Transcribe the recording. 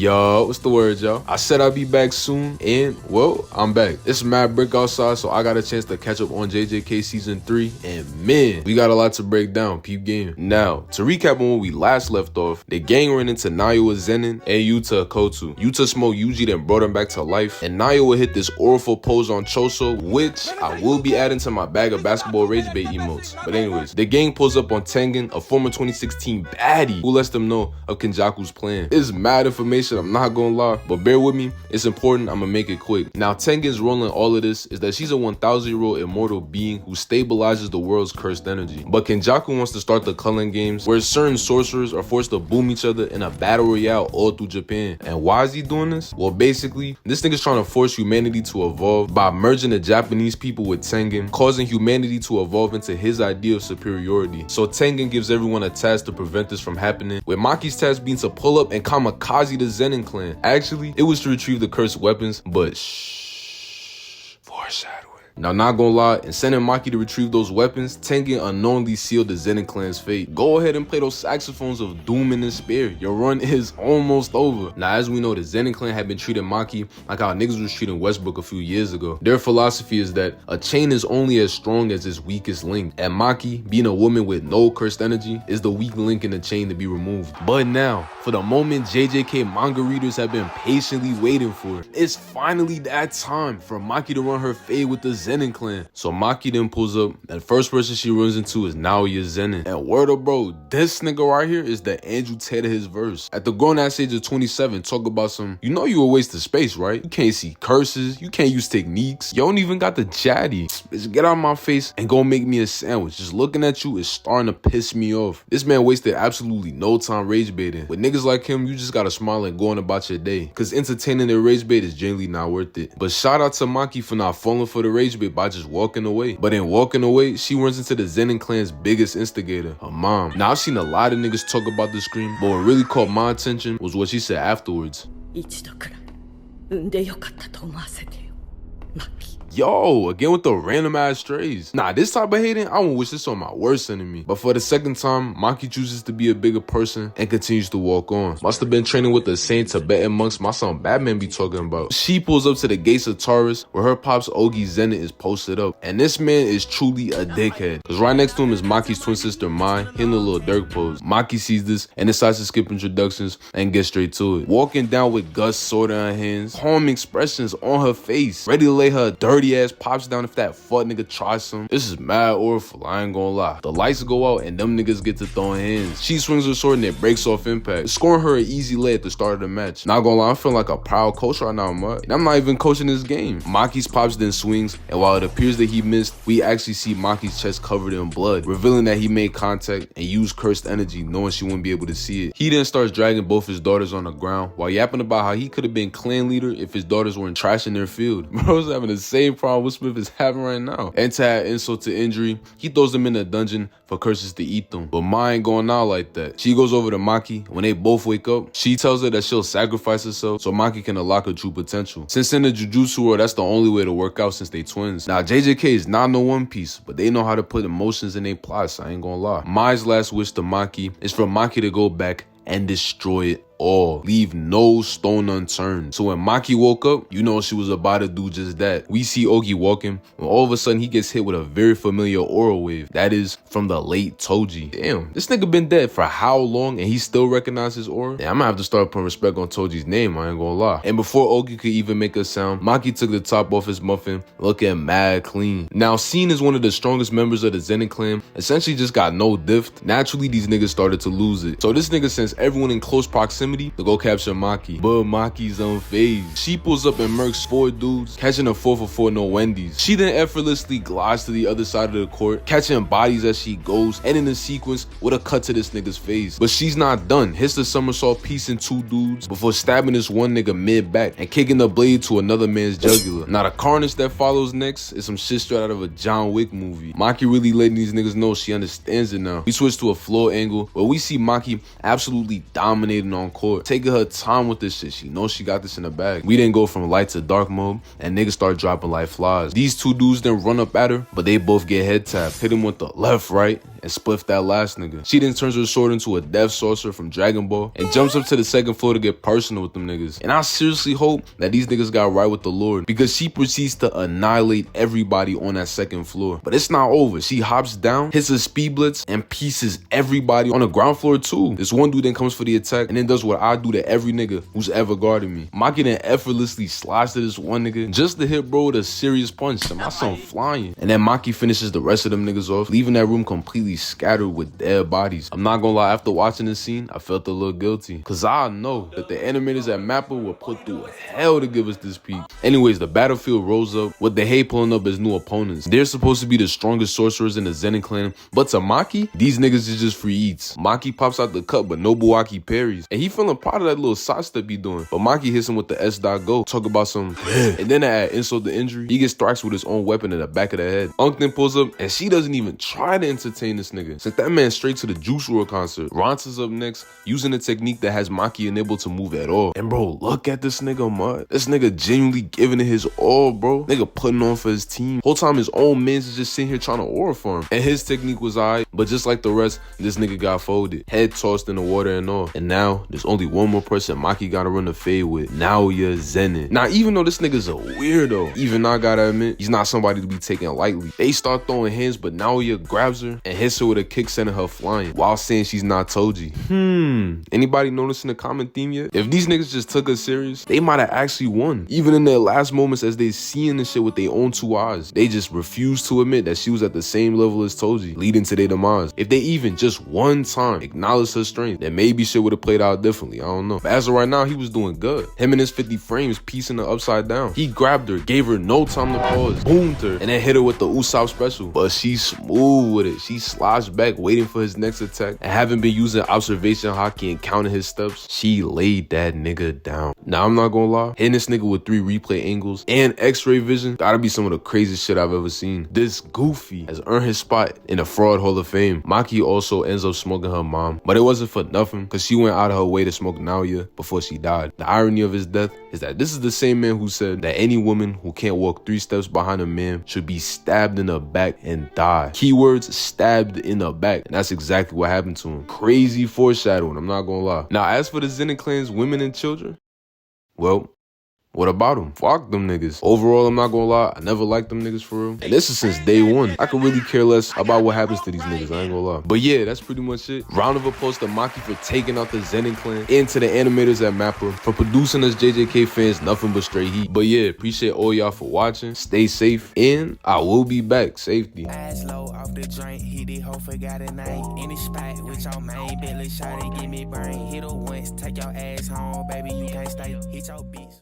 Yo, what's the word, y'all? I said I'd be back soon, and, well, I'm back. It's mad brick outside, so I got a chance to catch up on JJK Season 3, and man, we got a lot to break down, peep game. Now, to recap on when we last left off, the gang ran into Nayo Zenin and Yuta Kotu. Yuta smoked Yuji, then brought him back to life, and Nayo would hit this oriful pose on Choso, which I will be adding to my bag of basketball rage bait emotes. But anyways, the gang pulls up on Tengen, a former 2016 baddie, who lets them know of Kenjaku's plan. It's mad information, I'm not gonna lie, but bear with me, it's important, I'm gonna make it quick. Now, Tengen's role in all of this is that she's a 1,000-year-old immortal being who stabilizes the world's cursed energy. But Kenjaku wants to start the culling games, where certain sorcerers are forced to boom each other in a battle royale all through Japan. And why is he doing this? Well, basically, this nigga's trying to force humanity to evolve by merging the Japanese people with Tengen, causing humanity to evolve into his idea of superiority. So Tengen gives everyone a task to prevent this from happening, with Maki's task being to pull up and kamikaze the Zenin clan. Actually, it was to retrieve the cursed weapons, but shh, foreshadowing. Now, not gonna lie, in sending Maki to retrieve those weapons, Tengen unknowingly sealed the Zenin clan's fate. Go ahead and play those saxophones of doom and despair. Your run is almost over. Now, as we know, the Zenin clan had been treating Maki like how niggas was treating Westbrook a few years ago. Their philosophy is that a chain is only as strong as its weakest link, and Maki, being a woman with no cursed energy, is the weak link in the chain to be removed. But now, for the moment JJK manga readers have been patiently waiting for, it's finally that time for Maki to run her fade with the Zenin clan. So Maki then pulls up, and first person she runs into is Naoya Zenin. And word up, bro, this nigga right here is the Andrew Tate of his verse. At the grown ass age of 27, talk about some, you know you a waste of space, right? You can't see curses, you can't use techniques, you don't even got the chatty. Bitch, get out of my face and go make me a sandwich. Just looking at you is starting to piss me off. This man wasted absolutely no time rage baiting. With niggas like him, you just gotta smile and go on about your day, cause entertaining their rage bait is generally not worth it. But shout out to Maki for not falling for the rage bait by just walking away. But in walking away, she runs into the Zenin clan's biggest instigator, her mom. Now, I've seen a lot of niggas talk about the scream, but what really caught my attention was what she said afterwards. Yo, again with the random ass strays. Nah, this type of hating, I won't wish this on my worst enemy. But for the second time, Maki chooses to be a bigger person and continues to walk on. Must have been training with the same Tibetan monks my son Batman be talking about. She pulls up to the gates of Taurus, where her pops Ogi Zenin is posted up. And this man is truly a dickhead, cause right next to him is Maki's twin sister Mai, hitting a little Dirk pose. Maki sees this and decides to skip introductions and get straight to it. Walking down with Gus sword in her hands, calm expressions on her face, ready to lay her dirty ass pops down if that fuck nigga tries some. This is mad oriful, I ain't gonna lie. The lights go out and them niggas get to throwing hands. She swings her sword and it breaks off impact, scoring her an easy lay at the start of the match. Not gonna lie, I'm feeling like a proud coach right now, man. And I'm not even coaching this game. Maki's pops then swings, and while it appears that he missed, we actually see Maki's chest covered in blood, revealing that he made contact and used cursed energy, knowing she wouldn't be able to see it. He then starts dragging both his daughters on the ground while yapping about how he could have been clan leader if his daughters weren't trashing their field. Bro's having the same problem Will Smith is having right now. And to add insult to injury, he throws them in a dungeon for curses to eat them. But Ma ain't going out like that. She goes over to Maki. When they both wake up, she tells her that she'll sacrifice herself so Maki can unlock her true potential. Since in the Jujutsu world, that's the only way to work out since they twins. Now, JJK is not no One Piece, but they know how to put emotions in their plots, I ain't gonna lie. Mai's last wish to Maki is for Maki to go back and destroy it all. Leave no stone unturned. So when Maki woke up, you know she was about to do just that. We see Ogi walking when all of a sudden he gets hit with a very familiar aura wave. That is from the late Toji. Damn, this nigga been dead for how long and he still recognizes his aura? Damn, I'm gonna have to start putting respect on Toji's name, I ain't gonna lie. And before Ogi could even make a sound, Maki took the top off his muffin, looking mad clean. Now, seen as one of the strongest members of the Zenin clan, essentially just got no diff. Naturally, these niggas started to lose it. So this nigga sends everyone in close proximity to go capture Maki, but Maki's unfazed. She pulls up and murks 4 dudes, catching a 4-for-4 no Wendy's. She then effortlessly glides to the other side of the court, catching bodies as she goes, ending the sequence with a cut to this nigga's face. But she's not done. Hits the somersault piece in 2 dudes before stabbing this one nigga mid-back and kicking the blade to another man's jugular. Now, the carnage that follows next is some shit straight out of a John Wick movie. Maki really letting these niggas know she understands it now. We switch to a floor angle where we see Maki absolutely dominating on court, taking her time with this shit. She knows she got this in the bag. We then go from light to dark mode and niggas start dropping like flies. These 2 dudes then run up at her, but they both get head tapped, hit him with the left, right, and spliff that last nigga. She then turns her sword into a death sorcerer from Dragon Ball and jumps up to the second floor to get personal with them niggas. And I seriously hope that these niggas got right with the Lord, because she proceeds to annihilate everybody on that second floor. But it's not over. She hops down, hits a speed blitz, and pieces everybody on the ground floor too. This one dude then comes for the attack and then does what I do to every nigga who's ever guarded me. Maki then effortlessly slides to this one nigga just to hit bro with a serious punch, and my son flying. And then Maki finishes the rest of them niggas off, leaving that room completely scattered with dead bodies. I'm not gonna lie, after watching this scene, I felt a little guilty, cause I know that the animators at Mappa were put through hell to give us this peak. Anyways, the battlefield rose up with the Hay pulling up as new opponents. They're supposed to be the strongest sorcerers in the Zenin clan, but to Maki, these niggas is just free eats. Maki pops out the cut, but no Buwaki parries, and he feeling proud of that little side step he doing. But Maki hits him with the S.Go, talk about some, and then to add insult to injury, he gets strikes with his own weapon in the back of the head. Unk then pulls up, and she doesn't even try to entertain this nigga. Sent that man straight to the Juice WRLD concert. Ronta's up next, using a technique that has Maki unable to move at all. And bro, look at this nigga Mud. This nigga genuinely giving it his all, bro. Nigga putting on for his team. Whole time his own mans is just sitting here trying to aura farm. And his technique was alright, but just like the rest, this nigga got folded. Head tossed in the water and all. And now, there's only one more person Maki gotta run the fade with. Naoya Zenin. Now, even though this nigga's a weirdo, even I gotta admit, he's not somebody to be taken lightly. They start throwing hands, but Naoya grabs her and hits her with a kick, sending her flying, while saying she's not Toji. Anybody noticing the common theme yet? If these niggas just took her serious, they might have actually won. Even in their last moments as they seeing this shit with their own two eyes, they just refused to admit that she was at the same level as Toji, leading to their demise. If they even just one time acknowledged her strength, then maybe shit would have played out differently. I don't know. But as of right now, he was doing good. Him and his 50 frames piecing her upside down. He grabbed her, gave her no time to pause, boomed her, and then hit her with the Usopp special. But she's smooth with it. She slouched back, waiting for his next attack, and having been using observation hockey and counting his steps, she laid that nigga down. Now, I'm not gonna lie, hitting this nigga with 3 replay angles and x-ray vision gotta be some of the craziest shit I've ever seen. This goofy has earned his spot in the Fraud Hall of Fame. Maki also ends up smoking her mom, but it wasn't for nothing, because she went out of her way to smoke Naoya before she died. The irony of his death is that this is the same man who said that any woman who can't walk 3 steps behind a man should be stabbed in the back and die. Keywords, stabbed in the back, and that's exactly what happened to him. Crazy foreshadowing, I'm not gonna lie. Now, as for the Zenin clan's women and children, well, what about them? Fuck them niggas. Overall, I'm not gonna lie, I never liked them niggas for real. And this is since day one. I could really care less about what happens to these niggas, I ain't gonna lie. But yeah, that's pretty much it. Round of applause to Maki for taking out the Zenin clan, and to the animators at Mappa for producing us JJK fans nothing but straight heat. But yeah, appreciate all y'all for watching. Stay safe, and I will be back. Safety. Eyes low off the drink, hit it, hoe forgot a name. Any spot with your main belly shot and give me brain. Hit her once, take your ass home, baby, you can't stay. Hit your bitch.